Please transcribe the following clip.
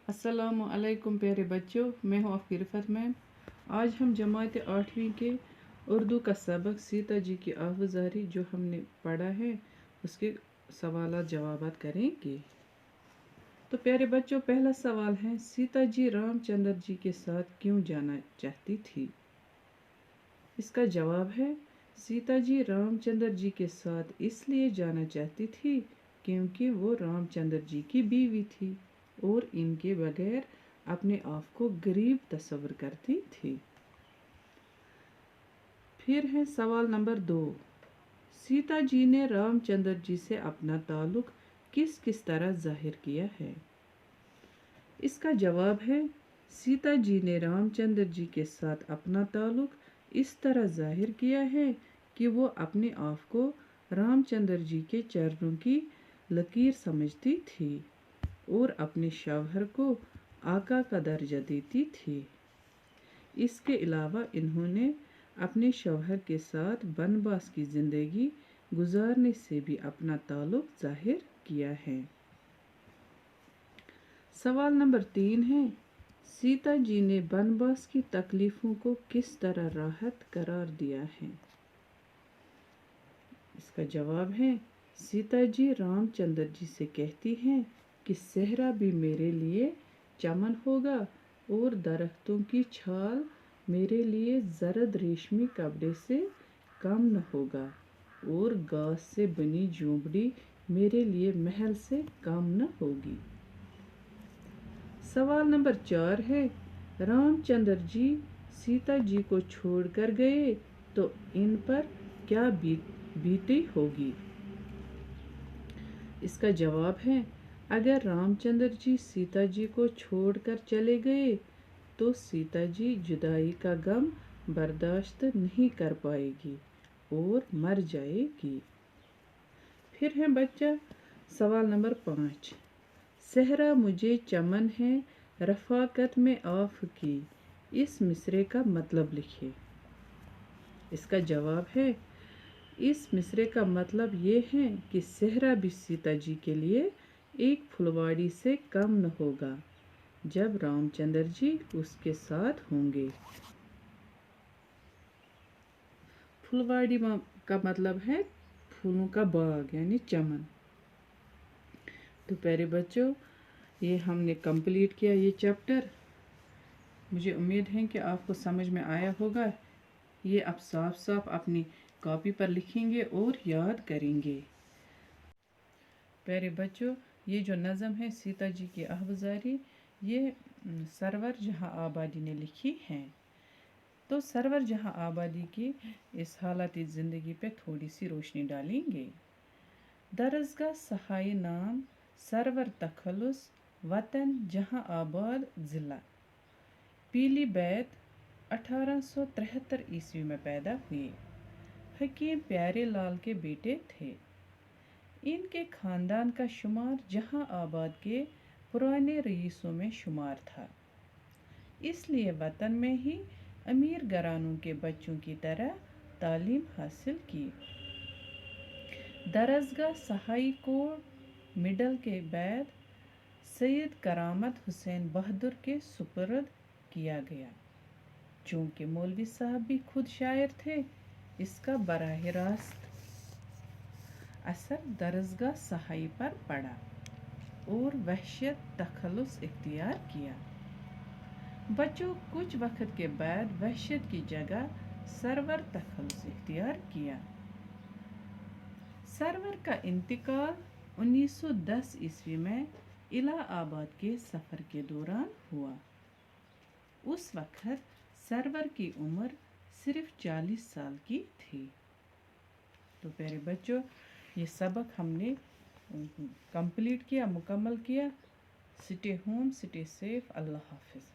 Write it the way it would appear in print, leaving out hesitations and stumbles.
अस्सलाम अलैकुम प्यारे बच्चों, मैं हूँ आपकी रिफत मैम। आज हम जमात 8वीं के उर्दू का सबक सीता जी की आवाज़ारी जो हमने पढ़ा है उसके सवाल जवाबात करेंगे। तो प्यारे बच्चों, पहला सवाल है, सीता जी रामचंद्र जी के साथ क्यों जाना चाहती थी? इसका जवाब है, सीता जी रामचंद्र जी के साथ इसलिए जाना चाहती थी क्योंकि वो रामचंद्र जी की बीवी थी और इनके बगैर अपने आप को गरीब तस्वर करती थी। फिर है सवाल नंबर 2, सीता जी ने रामचंद्र जी से अपना ताल्लुक किस किस तरह जाहिर किया है? इसका जवाब है, सीता जी ने रामचंद्र जी के साथ अपना ताल्लुक इस तरह जाहिर किया है कि वो अपने आप को रामचंद्र जी के चरणों की लकीर समझती थी और अपने शौहर को आका का दर्जा देती थी। इसके अलावा इन्होंने अपने शौहर के साथ बनवास की ज़िंदगी गुजारने से भी अपना ताल्लुक जाहिर किया है। सवाल नंबर 3 है, सीता जी ने बनवास की तकलीफ़ों को किस तरह राहत करार दिया है? इसका जवाब है, सीता जी रामचंद्र जी से कहती हैं कि सहरा भी मेरे लिए चमन होगा और दरख्तों की छाल मेरे लिए जरद रेशमी कपड़े से कम न होगा और घास से बनी झोंपड़ी मेरे लिए महल से कम न होगी। सवाल नंबर 4 है, रामचंद्र जी सीता जी को छोड़कर गए तो इन पर क्या बीती होगी? इसका जवाब है, अगर रामचंद्र जी सीता जी को छोड़कर चले गए तो सीता जी जुदाई का गम बर्दाश्त नहीं कर पाएगी और मर जाएगी। फिर है बच्चा सवाल नंबर 5, सहरा मुझे चमन है रफ़ाकत में आफ की, इस मिसरे का मतलब लिखिए। इसका जवाब है, इस मिसरे का मतलब ये है कि सहरा भी सीता जी के लिए एक फुलवाड़ी से कम न होगा जब रामचंद्र जी उसके साथ होंगे। फुलवाड़ी का मतलब है फूलों का बाग यानी चमन। तो प्यारे बच्चों, ये हमने कंप्लीट किया ये चैप्टर। मुझे उम्मीद है कि आपको समझ में आया होगा। ये आप साफ साफ अपनी कॉपी पर लिखेंगे और याद करेंगे। प्यारे बच्चों, ये जो नज़म है सीता जी की आवाज़ारी, ये सरवर जहाँ आबादी ने लिखी है। तो सरवर जहाँ आबादी की इस हालाती ज़िंदगी पे थोड़ी सी रोशनी डालेंगे। दरसगाह सहाय नाम सरवर तखलुस वतन जहाँ आबाद ज़िला पीली बैत 1873 ईस्वी में पैदा हुए। हकीम प्यारे लाल के बेटे थे। इनके ख़ानदान का शुमार जहाँ आबाद के पुराने रईसों में शुमार था, इसलिए वतन में ही अमीर घरानों के बच्चों की तरह तालीम हासिल की। दरसगाह सहाई को मिडल के बाद सैयद करामत हुसैन बहादुर के सुपुर्द किया गया। चूँकि मौलवी साहब भी खुद शायर थे, इसका बराह रास्त असर दरसगाह सहाई पर पड़ा और वहशत तखल्लुस इख्तियार किया। बच्चों, कुछ वक्त के बाद वहशत की जगह सरवर तखल्लुस इख्तियार किया। सरवर का इंतकाल 1910 ईस्वी में इलाहाबाद के सफ़र के दौरान हुआ। उस वक्त सरवर की उम्र सिर्फ 40 साल की थी। तो प्यारे बच्चों, ये सबक हमने कंप्लीट किया, मुकम्मल किया। स्टे होम, स्टे सेफ, अल्लाह हाफिज़।